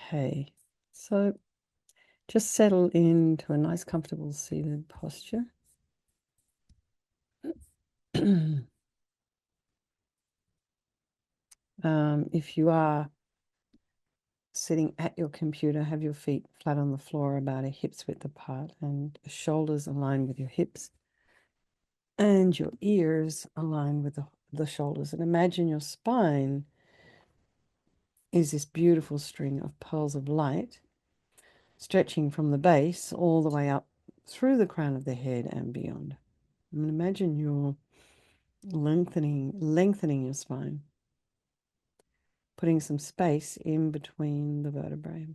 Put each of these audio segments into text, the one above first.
Okay, so just settle into a nice, comfortable seated posture. If you are sitting at your computer, have your feet flat on the floor about a hip's width apart and shoulders aligned with your hips and your ears aligned with the shoulders. And imagine your spine is this beautiful string of pearls of light stretching from the base all the way up through the crown of the head and beyond. And imagine you're lengthening your spine, putting some space in between the vertebrae.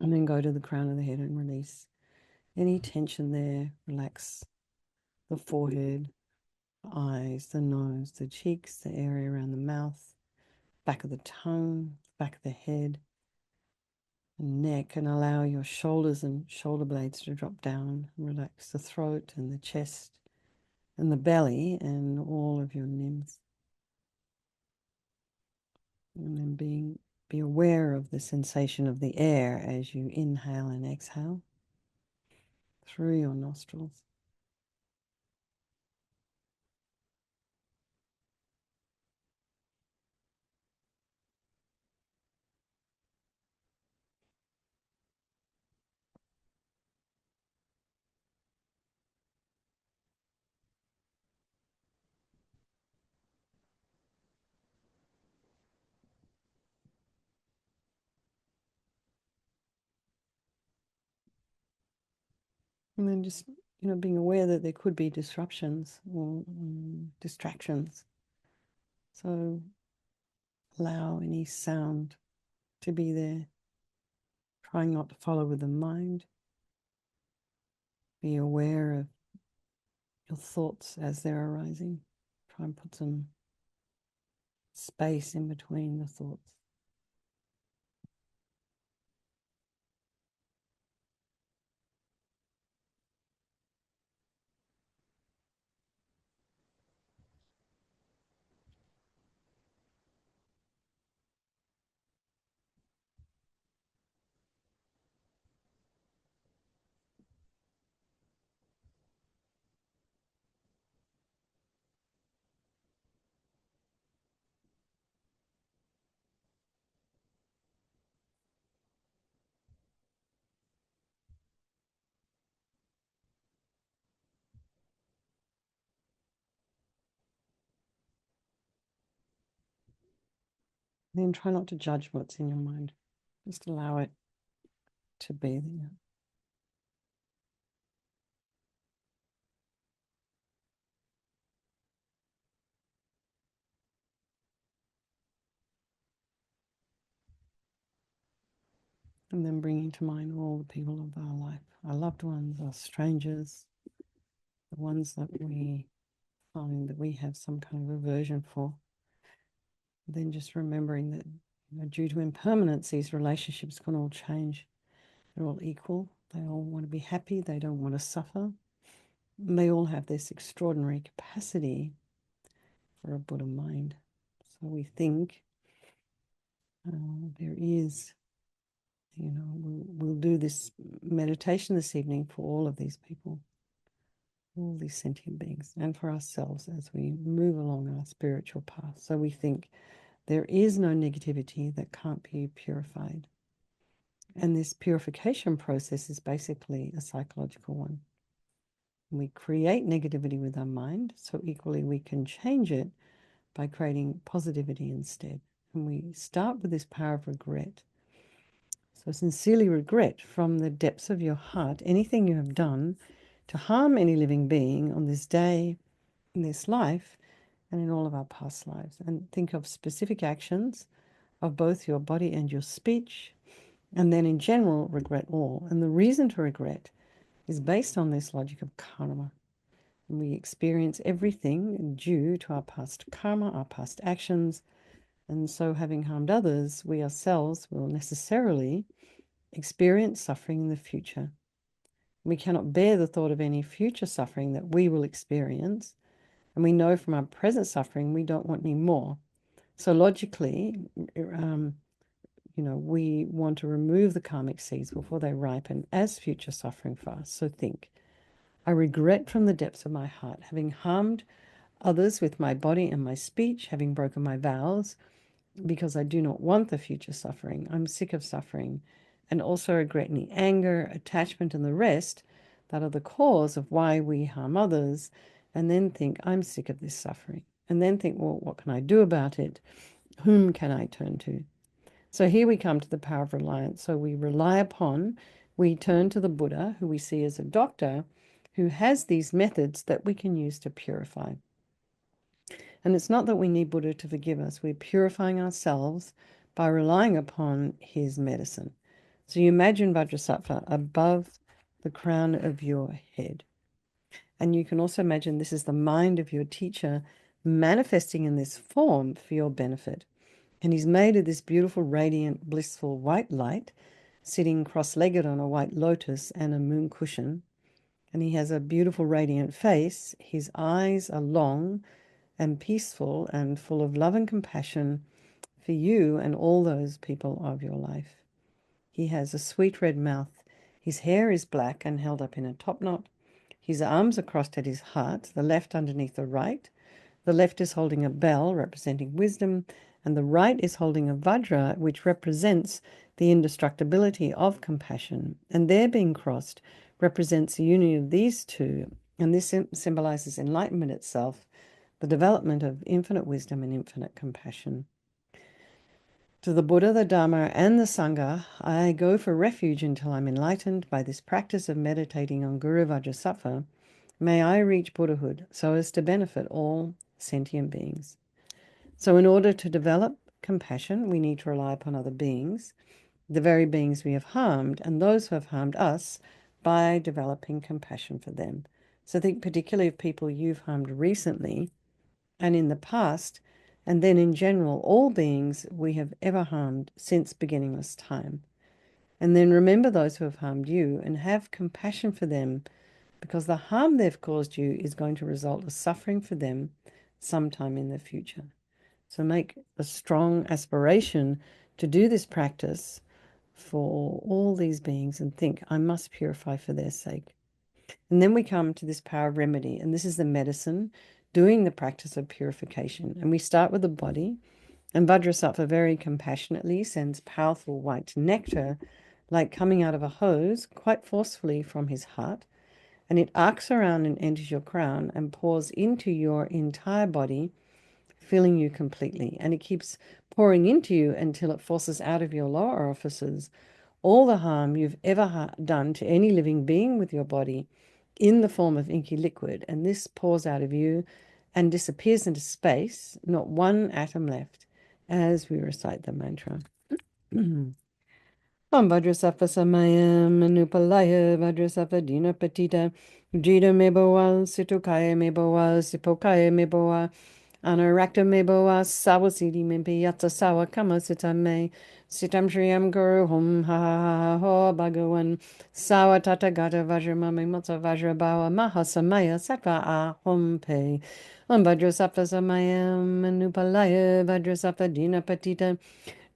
And then go to the crown of the head and release any tension there. Relax the forehead, the eyes, the nose, the cheeks, the area around the mouth, back of the tongue, back of the head, and neck, and allow your shoulders and shoulder blades to drop down. Relax the throat and the chest and the belly and all of your limbs. And then be aware of the sensation of the air as you inhale and exhale through your nostrils. And then just, being aware that there could be disruptions or distractions. So allow any sound to be there. Trying not to follow with the mind. Be aware of your thoughts as they're arising. Try and put some space in between the thoughts. Then try not to judge what's in your mind. Just allow it to be there. And then bringing to mind all the people of our life, our loved ones, our strangers, the ones that we find that we have some kind of aversion for. Then just remembering that due to impermanence, these relationships can all change. They're all equal. They all want to be happy. They don't want to suffer. And they all have this extraordinary capacity for a Buddha mind. So we think there is, we'll do this meditation this evening for all of these people, all these sentient beings, and for ourselves as we move along our spiritual path. So we think there is no negativity that can't be purified. And this purification process is basically a psychological one. We create negativity with our mind, so equally we can change it by creating positivity instead. And we start with this power of regret. So sincerely regret from the depths of your heart anything you have done to harm any living being on this day, in this life, and in all of our past lives. And think of specific actions of both your body and your speech, and then in general, regret all. And the reason to regret is based on this logic of karma. And we experience everything due to our past karma, our past actions. And so having harmed others, we ourselves will necessarily experience suffering in the future. We cannot bear the thought of any future suffering that we will experience, And we know from our present suffering, we don't want any more. So logically, we want to remove the karmic seeds before they ripen as future suffering for us. So think, I regret from the depths of my heart having harmed others with my body and my speech, having broken my vows, because I do not want the future suffering. I'm sick of suffering, and also regret any anger, attachment, and the rest that are the cause of why we harm others, and then think, I'm sick of this suffering. And then think, well, what can I do about it? Whom can I turn to? So here we come to the power of reliance. So we turn to the Buddha, who we see as a doctor, who has these methods that we can use to purify. And it's not that we need Buddha to forgive us. We're purifying ourselves by relying upon his medicine. So you imagine Vajrasattva above the crown of your head. And you can also imagine this is the mind of your teacher manifesting in this form for your benefit. And he's made of this beautiful, radiant, blissful white light, sitting cross-legged on a white lotus and a moon cushion. And he has a beautiful, radiant face. His eyes are long and peaceful and full of love and compassion for you and all those people of your life. He has a sweet red mouth. His hair is black and held up in a top knot. His arms are crossed at his heart, the left underneath the right. The left is holding a bell representing wisdom, and the right is holding a vajra, which represents the indestructibility of compassion. And their being crossed represents the union of these two, and this symbolizes enlightenment itself, the development of infinite wisdom and infinite compassion. To the Buddha, the Dharma, and the Sangha, I go for refuge until I'm enlightened by this practice of meditating on Guru Vajrasattva. May I reach Buddhahood so as to benefit all sentient beings. So in order to develop compassion, we need to rely upon other beings, the very beings we have harmed, and those who have harmed us, by developing compassion for them. So think particularly of people you've harmed recently and in the past, and then in general, all beings we have ever harmed since beginningless time. And then remember those who have harmed you and have compassion for them, because the harm they've caused you is going to result in suffering for them sometime in the future. So make a strong aspiration to do this practice for all these beings and think, I must purify for their sake. And then we come to this power of remedy, and this is the medicine doing the practice of purification. And we start with the body, and Vajrasattva very compassionately sends powerful white nectar, like coming out of a hose, quite forcefully from his heart, and it arcs around and enters your crown and pours into your entire body, filling you completely. And it keeps pouring into you until it forces out of your lower orifices all the harm you've ever done to any living being with your body in the form of inky liquid. And this pours out of you and disappears into space, not one atom left, as we recite the mantra. Om Vajrasattva Samayam Manupalaya Vajrasattva Dina Patita Jita Meboa Situkaya Meboa Sipokaya Meboa Anarakta Meboa Sawasidi Mimpi Yatsa Sawa Kama Sitame Sitam Shriyam Guru Hum Ha Ha Ha Ho Bhagawan Sawa Tata Gata Vajramami Matsa Vajrabawa Mahasamaya Sattva Ahum Pe Om Vajrasattva Samayam Manupalaya Vajrasattva Dina Patita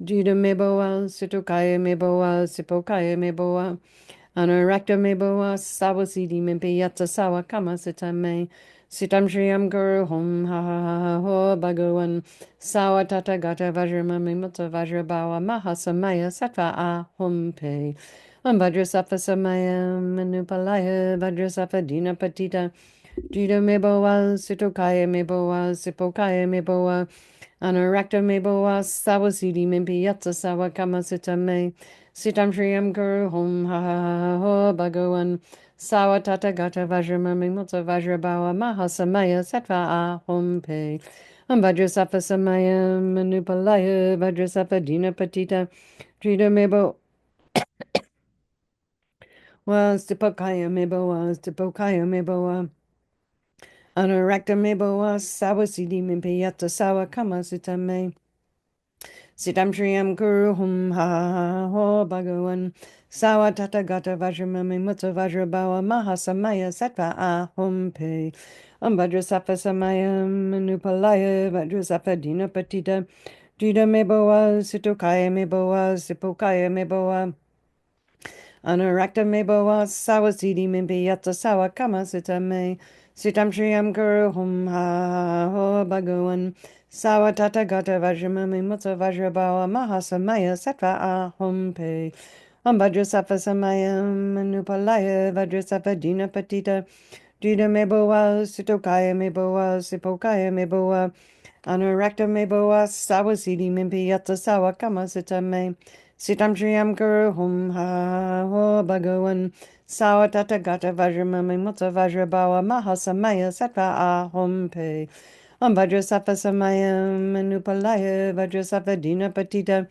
Jida meboa, situkaya meboa, sipokaya meboa, anarakta meboa, sawasidi mimpi yatsa sawa kama sitame, sitam shriyam guru hum ha ha ha ha ho bhagawan, sawa tata gata vajramami mutta vajrabawa mahasamaya sattva ahum pe. Vajrasattva samaya manupalaya, Vajrasattva dina patita, Jida meboa, situkaya meboa, sipokaya meboa, Anarakta meboa sawasidi mimpi yatsa sawa kama sitame sitam shriyam guru hum ha ha ha ho bhagawan sawa tata gata vajramami mutta vajrabawa mahasamaya sattva ahum pe Vajrasattva samaya manupalaya Vajrasattva dina patita Trida mebo was tipakaya meboa Anarakta meboa sawasidi mimpi yatsa sawa kama sitame Sitam Shriyam Guru Hum Ha Ho Bhagavan Sawa Tata Gata Vajramami Mutta Vajrabawa Mahasamaya Sattva Ahum Pe Vajrasattva Samayam Manupalaya Vajrasattva Dina Patita Dida Meboa Situkaya Meboa Sipokaya Meboa Anurakta meboa sawa sidi mimpi yata sawa kama sita me sitam shriyam guru hum ha ho bhagawan sawa tata gata vajramami mutta vajrabawa mahasamaya sattva ahum pe vajrasattva samayam manupalaya vajrasattva dina patita dina meboa sitokaya meboa sipokaya meboa Anurakta meboa sawa sidi mimpi yata sawa kama sita me Sitam Shriyam Guru Hum Ha Ho Bhagawan Sawa Tata Gata Vajramami Mutta Vajrabawa Mahasamaya Sattva Ahum Pe Vajrasattva Samayam Manupalaya Vajrasattva Dina Patita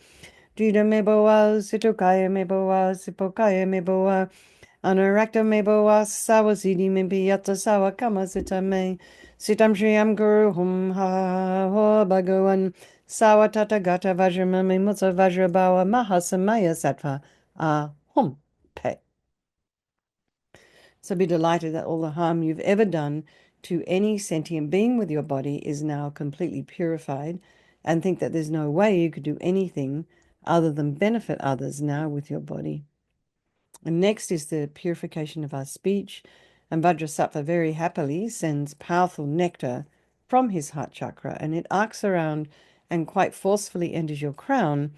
Dida Meboa Situkaya Meboa Sipokaya Meboa Anurakta meboa sawa sidi mimpi yata sawa kama sita me. Sitam Shriyam Guru Hum Ha Ho Bhagawan Sawa Tata Gata Vajramami Mutta Vajrabawa Mahasamaya Sattva Ahum Pe. So be delighted that all the harm you've ever done to any sentient being with your body is now completely purified, and think that there's no way you could do anything other than benefit others now with your body. And next is the purification of our speech. And Vajrasattva very happily sends powerful nectar from his heart chakra, and it arcs around and quite forcefully enters your crown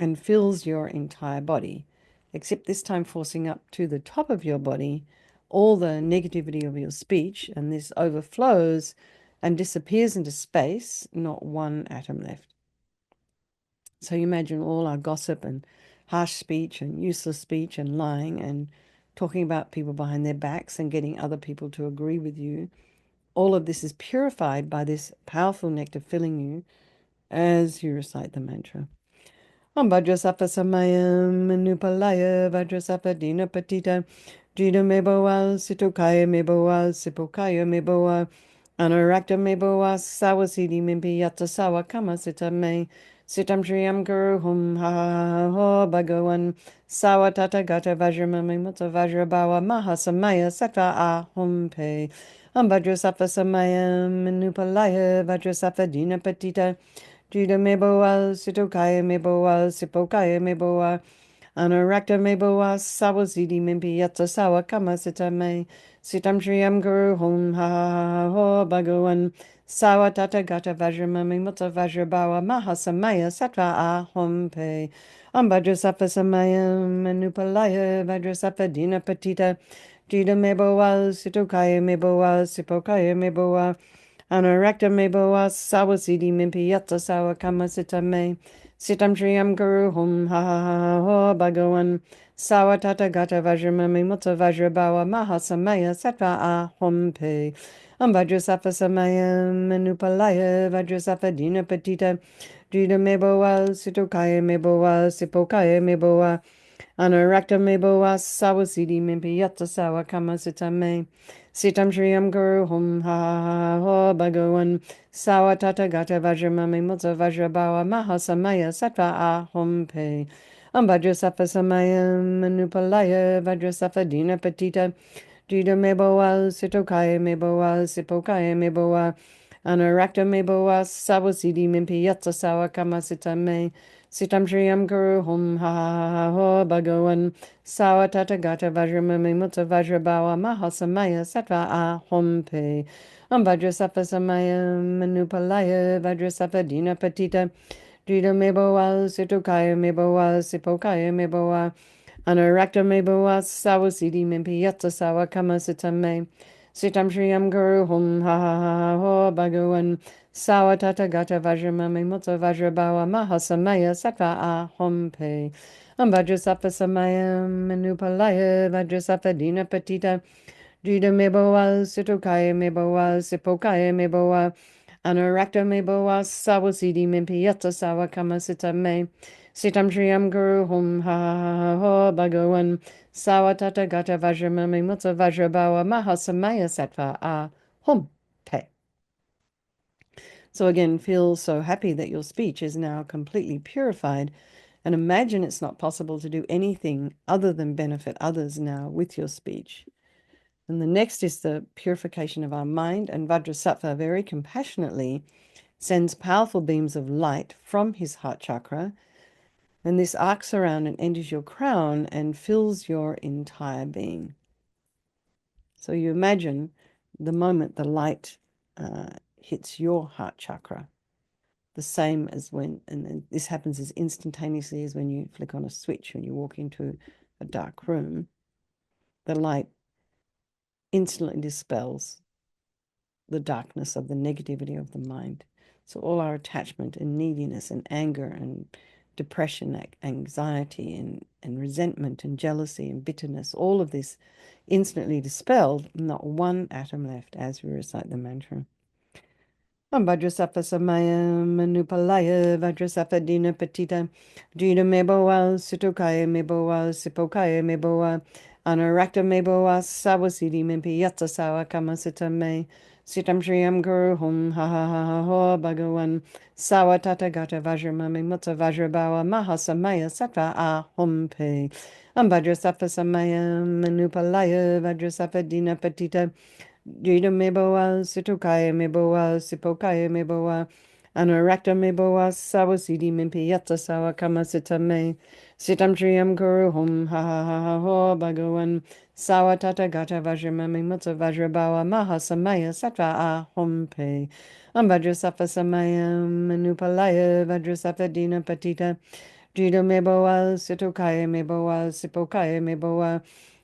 and fills your entire body, except this time forcing up to the top of your body all the negativity of your speech, and this overflows and disappears into space, not one atom left. So you imagine all our gossip and harsh speech and useless speech and lying and talking about people behind their backs and getting other people to agree with you. All of this is purified by this powerful nectar filling you as you recite the mantra. Om Vajrasattva Samayam Manupalaya Vajrasattva Dina Patita Jida Meboa Situkaya Meboa Sipokaya Meboa Anurakta Meboa Sawasidi Mimpi Yata Sawa Kama Sita Me Sitam Shriyam Guru Hum Ha Ho Bhagawan Sawa Tata Gata Vajramami Mutta Vajrabawa Mahasamaya Sattva Ahum Pe Om Vajrasattva Samayam Manupalaya Vajrasattva Dina Patita Jida meboa, sitokaya meboa, sipokaya meboa, anurakta meboa, sawazidi mimpi yatsa sawa kama sita me, sitam shriyam guru hum ha ho bhagawan, sawa tata gata vajramami mutta vajrabawa mahasamaya sattva ahum pe, vajrasattva samayam manupalaya vajrasattva dina patita, jida meboa, sitokaya meboa, sipokaya meboa, Anurakta meboa sawasidi mimpi yatsa sawa kama sita me. Sitam shriyam guru hum ha ho bhagawan. Sawa tata gata vajramami mutta vajrabawa mahasamaya sattva ahum pe. Vajrasattva samayam manupalaya vajrasattva dina patita. Jida meboa sitokaya meboa sipokaya meboa. Anurakta meboa sawasidi mimpi yatsa sawa kama sita me. Sitam Shriyam Guru Hum Ha Ho Bhagawan Sawa Tata Gata Vajramami Mutta Vajrabawa Mahasamaya Sattva Ahum Pe Vajrasattva Samayam Manupalaya Vajrasattva Dina Patita Jida Meboa Sitokaya Meboa Sipokaya Meboa Anurakta Meboa Sawasidi Mimpi Yatsa Sawa Kama Sita Me Sitam Shriyam Guru Hum Ha Ho Bhagawan Sawa Tata Gata Vajramami Mutta Vajrabawa Mahasamaya Sattva Ahum Pe Vajrasattva Samayam Manupalaya Vajrasattva Dina Patita Jida Meboa Sitokaya Meboa Sipokaya Meboa Anurakta meboa sawasidi mimpi yatsa sawa kama sita me. Sitam shriyam guru hum ha ho bhagawan. Sawa tata gata vajramami mutta vajrabawa mahasamaya sattva ahum pe. Vajrasattva samayam manupalaya vajrasattva dina patita. Jida meboa situkaya meboa sipokaya meboa. Anurakta meboa sawasidi mimpi yatsa sawa kama sita me. Sitam shriyam guru hum ha ho bhagawan. Sawa tata gata vajramami mutta vajrabawa mahasamaya sattva ahum pe. So again, feel so happy that your speech is now completely purified, and imagine it's not possible to do anything other than benefit others now with your speech. And the next is the purification of our mind, and Vajrasattva very compassionately sends powerful beams of light from his heart chakra, and this arcs around and enters your crown and fills your entire being. So you imagine the moment the light hits your heart chakra, the same as when, and this happens as instantaneously as when you flick on a switch when you walk into a dark room, the light instantly dispels the darkness of the negativity of the mind. So all our attachment and neediness and anger and depression, anxiety and resentment and jealousy and bitterness, all of this instantly dispelled, not one atom left as we recite the mantra. Vajrasattva samaya manupalaya Vajrasattva dina patita Jida meboa Sutokaya meboa Sipokaya meboa Anarakta meboa Sawasidi mimpi Yatsa sawa kamasita me Sitam Shriyam Guru Hum Ha Ha Ha Ha Ho Bhagawan Sawa Tata Gata Vajramami Mutta Vajrabawa Mahasamaya Sattva Ahum Pe Vajrasattva samaya manupalaya Vajrasattva dina patita Jida meboa, Situkaya meboa, Sipokaya meboa, Anarakta meboa, Sawasidi mimpi Yatsa sawa kamasita me, Sitam Triyam Guru Hum Ha Ha Ha Ha Ho Bhagawan, Sawa Tata Gata Vajramami Mutta Vajrabawa Mahasamaya Sattva Ahum Pe, Vajrasattva samaya manupalaya, Vajrasattva dina patita, Jida meboa, Situkaya meboa, Sipokaya meboa,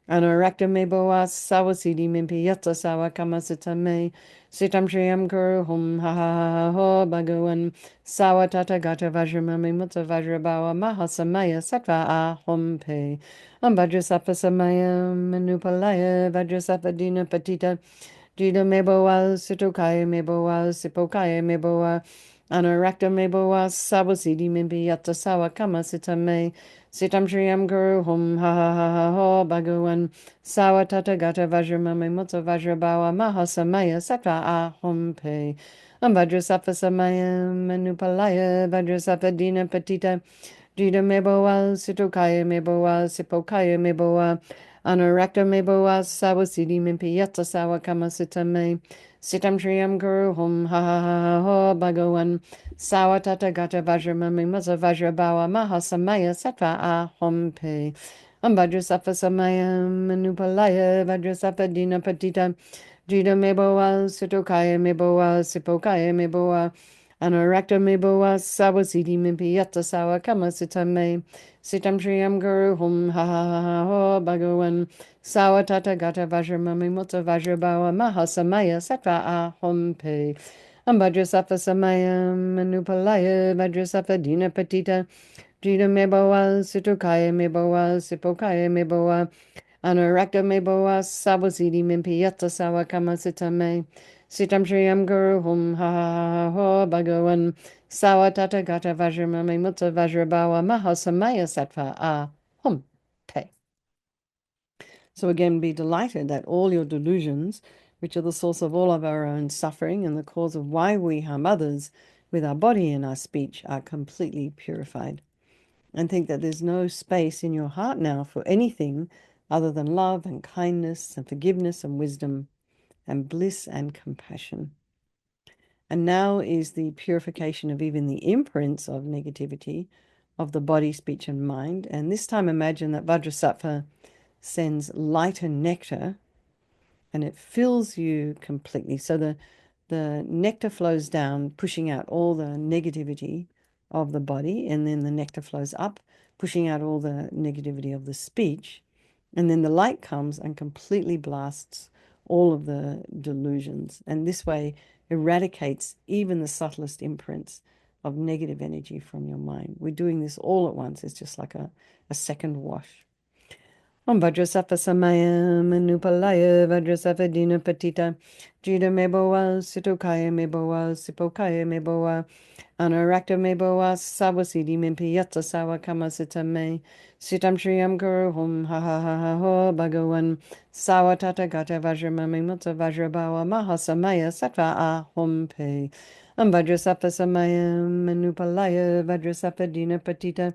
Anarakta meboa sawasidi mimpi yatsa sawa kamasita me sitam shriyam guru hum ha ha ha ho bhagawan sawa tata gata vajramami mutta vajrabawa mahasamaya sattva ahum pe vajrasattva samaya manupalaya vajrasattva dina patita Jida meboa sitokaya meboa sipokaya meboa Anarakta meboa sawasidi mimpi yatsa sawa kamasita me Sitam Shriyam Guru Hum Ha Ha Ha Ha Ho Bhagawan Sawa Tata Gata Vajramami Mutta Vajrabawa Mahasamaya Sattva Ahum Pe Vajrasattva Samaya Manupalaya Vajrasattva Dina Patita Jida meboa Sitokaya meboa Sipokaya meboa Anarakta meboa Sawasidi Mimpi Yatsa Sawa Kamasita me Sitam Shriyam Guru Hum Ha Ha Ha Ha Ho Bhagawan Sawa Tata Gata Vajramami Mutta Vajrabawa Mahasamaya Sattva Ahum Pe Vajrasattva Samaya Manupalaya Vajrasattva Dina Patita Jida meboa Sitokaya meboa Sipokaya meboa Anarakta meboa Sawasidi Mimpi Yatsa Sawa Kamasita me Sitam Shriyam Guru Hum Ha Ha Ha Ha Ho Bhagawan Sawa Tata Gata Vajramami Mutta Vajrabawa Mahasamaya Sattva Ahum Pe Vajrasattva Samaya Manupalaya Vajrasattva Dina Patita Jida meboa Sitokaya meboa Sipokaya meboa Anarakta meboa Sawasidi Mimpi Yatsa Sawa Kamasita me Sitam Shriyam Guru Hum Ha Ha Ha Ho Bhagawan Sawa Tata Gata Vajramami Mutta Vajrabawa Mahasamaya Sattva Ahum Pe. So again, be delighted that all your delusions, which are the source of all of our own suffering and the cause of why we harm others with our body and our speech, are completely purified. And think that there's no space in your heart now for anything other than love and kindness and forgiveness and wisdom and bliss and compassion. And now is the purification of even the imprints of negativity of the body, speech, and mind. And this time imagine that Vajrasattva sends light and nectar and it fills you completely. So the nectar flows down, pushing out all the negativity of the body, and then the nectar flows up, pushing out all the negativity of the speech. And then the light comes and completely blasts all of the delusions. And this way eradicates even the subtlest imprints of negative energy from your mind. We're doing this all at once. It's just like a second wash. Om Vajrasattva Samayam Manupalaya Vajrasattva Dina Patita Jida Meboa Situkaya Meboa Sipokaya Meboa Anarakta Meboa Sawasidi Mimpi Yatsa Sawa Kamasita Me Sitam Shriyam Guru Hum Ha Ha Ha Ha Ho Bhagawan Sawa Tata Gata Vajramami Mutta Vajrabawa Mahasamaya Sattva Ahum Pe Vajrasattva Samayam Manupalaya Vajrasattva Dina Patita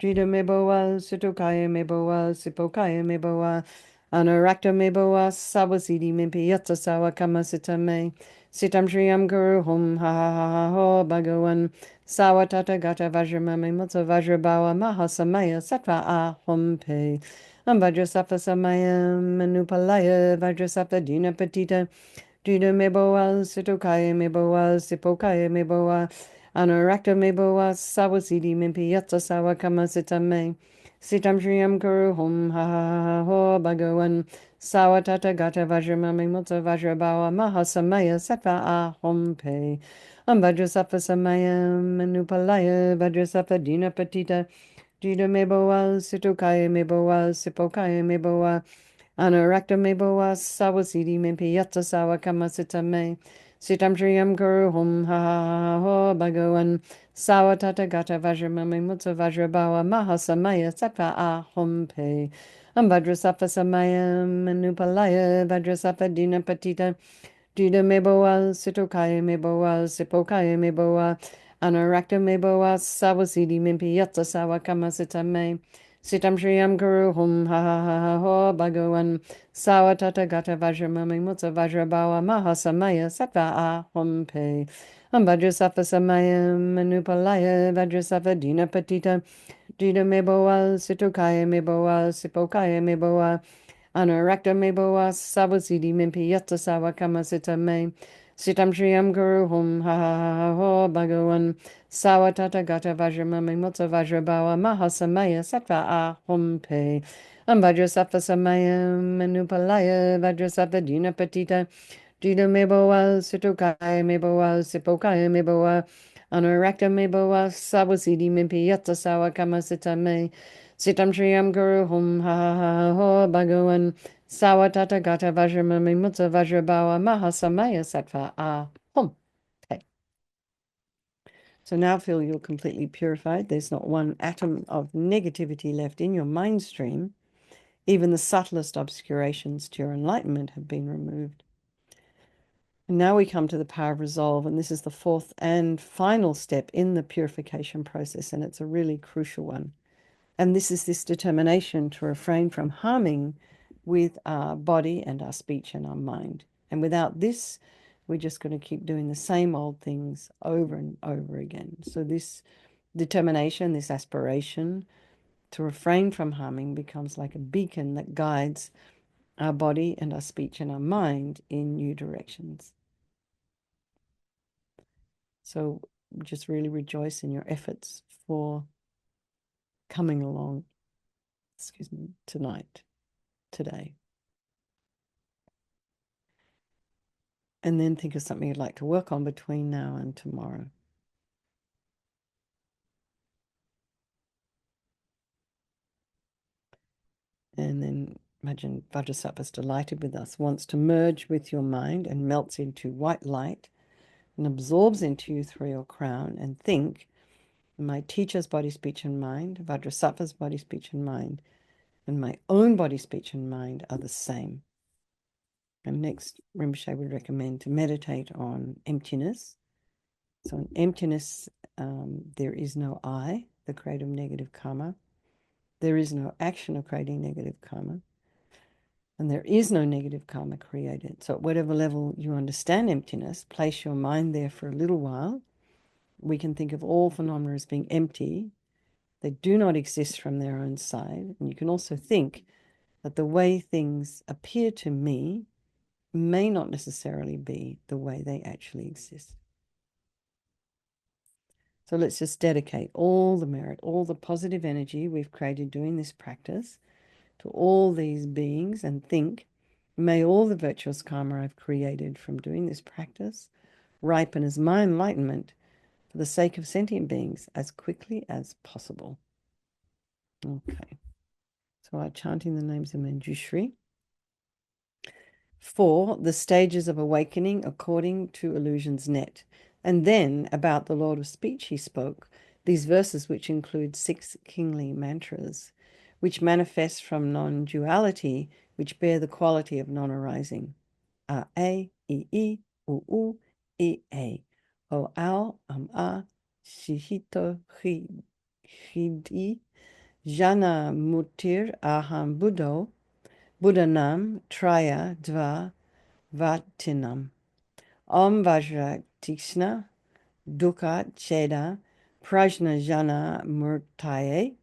Jida meboa, sitokaya meboa, sipokaya meboa, anarakta meboa, sawasidi mimpi yatsa sawa kamasita me, sitam shriyam guru hum ha ha ha ha ho bhagawan, sawa tata gata vajramami mutsa vajrabawa mahasamaya sattva ahum pe, vajrasattva samayam manupalaya, vajrasattva dina patita, Jida meboa, sitokaya meboa, sipokaya meboa, Anurakta meboa, sawasidi mimpi yatsa sawa kamasita me. Sitam shriyam kuru hum ha ha ha ha ho bhagawan. Sawa tata gata vajramami mutsa vajrabawa mahasamaya sattva ahum pe. Vajrasattva samayam manupalaya, vajrasattva dina patita. Jida meboa, sitokaya meboa, sipokaya meboa, Anurakta meboa sawasidi mimpi yatsa sawa kamasita me. Sitam shriyam guru hum ha ha ha ha ho bhagawan. Sawa tata gata vajramami mutsa vajrabawa mahasamaya sattva ahum pe. Vajrasattva samayam manupalaya vajrasattva dina patita. Jida meboa, sitokaya meboa, sipokaya meboa, anarakta meboa, sawasidi mimpi yatsa sawa kamasita me. Sitam shriyam guru hum ha ha ha ha ho bhagawan. Sawa tata gata vajramami mutsa vajrabawa mahasamaya sattva ahum pe. Vajrasattva samayam manupalaya vajrasattva dina patita. Jida meboa, sitokaya meboa, sipokaya meboa, Anurakta meboa sawasidi mimpi yatsa sawa kamasita me. Sitam shriyam guru hum ha ha ha ha ho bhagawan. Sawa tata gata vajramami mutsa vajrabawa mahasamaya sattva ahum pe. Vajrasattva samayam manupalaya vajrasattva dina patita. Jida meboa, sitokaya meboa, sipokaya meboa, anurakta meboa, sawasidi mimpi yatsa sawa kamasita me. Sitam shriyam guru hum ha ha ha ha ho bhagawan. Sawa tata gata vajramami mutsa vajrabawa mahasamaya sattva ahum. Okay. So now feel you're completely purified. There's not one atom of negativity left in your mind stream. Even the subtlest obscurations to your enlightenment have been removed. And now we come to the power of resolve, and this is the fourth and final step in the purification process, and it's a really crucial one. And this is this determination to refrain from harming with our body and our speech and our mind. And without this, we're just going to keep doing the same old things over and over again. So this determination, this aspiration to refrain from harming becomes like a beacon that guides our body and our speech and our mind in new directions. So just really rejoice in your efforts for coming along, today. And then think of something you'd like to work on between now and tomorrow. And then imagine Vajrasattva's delighted with us, wants to merge with your mind and melts into white light and absorbs into you through your crown, and think, my teacher's body, speech, and mind, Vajrasattva's body, speech, and mind, and my own body, speech, and mind are the same. And next, Rinpoche would recommend to meditate on emptiness. So in emptiness, there is no I, the creator of negative karma. There is no action of creating negative karma. And there is no negative karma created. So at whatever level you understand emptiness, place your mind there for a little while. We can think of all phenomena as being empty. They do not exist from their own side. And you can also think that the way things appear to me may not necessarily be the way they actually exist. So let's just dedicate all the merit, all the positive energy we've created doing this practice to all these beings, and think, may all the virtuous karma I've created from doing this practice ripen as my enlightenment for the sake of sentient beings as quickly as possible. Okay. So for chanting the names of Manjushri. 4, the stages of awakening according to illusion's net. And then about the Lord of Speech he spoke, these verses which include 6 kingly mantras, which manifest from non-duality, which bear the quality of non-arising. A, I, U, I, A. O, Ao, A, Shihito, Hidi, Jana Mutir, Aham Buddho, Buddhanam, Traya, Dva, Vatinam. Om Vajra Tishna, Dukkha Cheda, Prajna Jana Murtaye,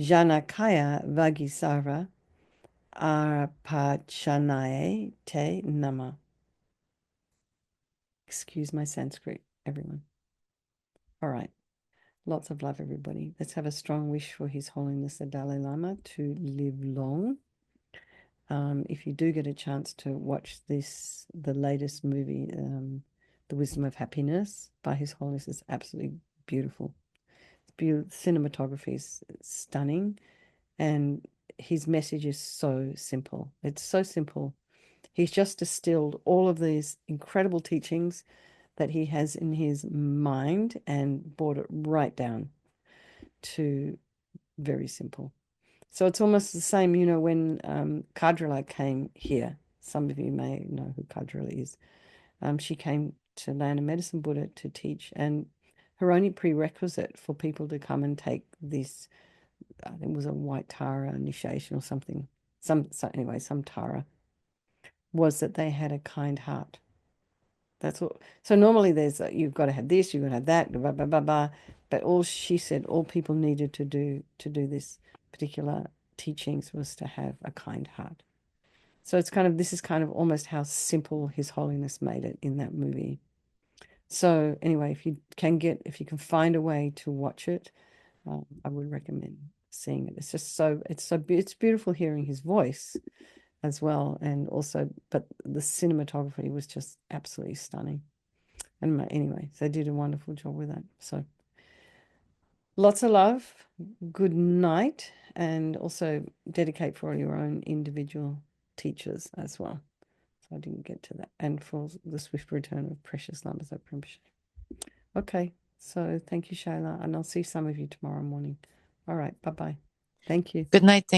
Jana Kaya Vagisara, Arpachanaye Te Nama. Excuse my Sanskrit, everyone. All right. Lots of love, everybody. Let's have a strong wish for His Holiness the Dalai Lama to live long. If you do get a chance to watch the latest movie, The Wisdom of Happiness by His Holiness, is absolutely beautiful. Cinematography is stunning, and his message is so simple. It's so simple. He's just distilled all of these incredible teachings that he has in his mind and brought it right down to very simple. So it's almost the same, when Kadrila came here. Some of you may know who Kadrila is. She came to Land of Medicine Buddha to teach, and her only prerequisite for people to come and take this, I think it was a white Tara initiation or something, some Tara, was that they had a kind heart. That's all. So normally you've got to have this, you've got to have that, blah, blah, blah, blah. But she said all people needed to do this particular teachings was to have a kind heart. So this is kind of almost how simple His Holiness made it in that movie. So anyway, if you can find a way to watch it, I would recommend seeing it. It's just it's beautiful hearing his voice as well, and also, but the cinematography was just absolutely stunning. And anyway, they did a wonderful job with that. So lots of love, good night, and also dedicate for all your own individual teachers as well. So I didn't get to that. And for the swift return of precious Lamas of Rinpoche. Okay, so thank you, Shayla, and I'll see some of you tomorrow morning. All right, bye-bye. Thank you. Good night.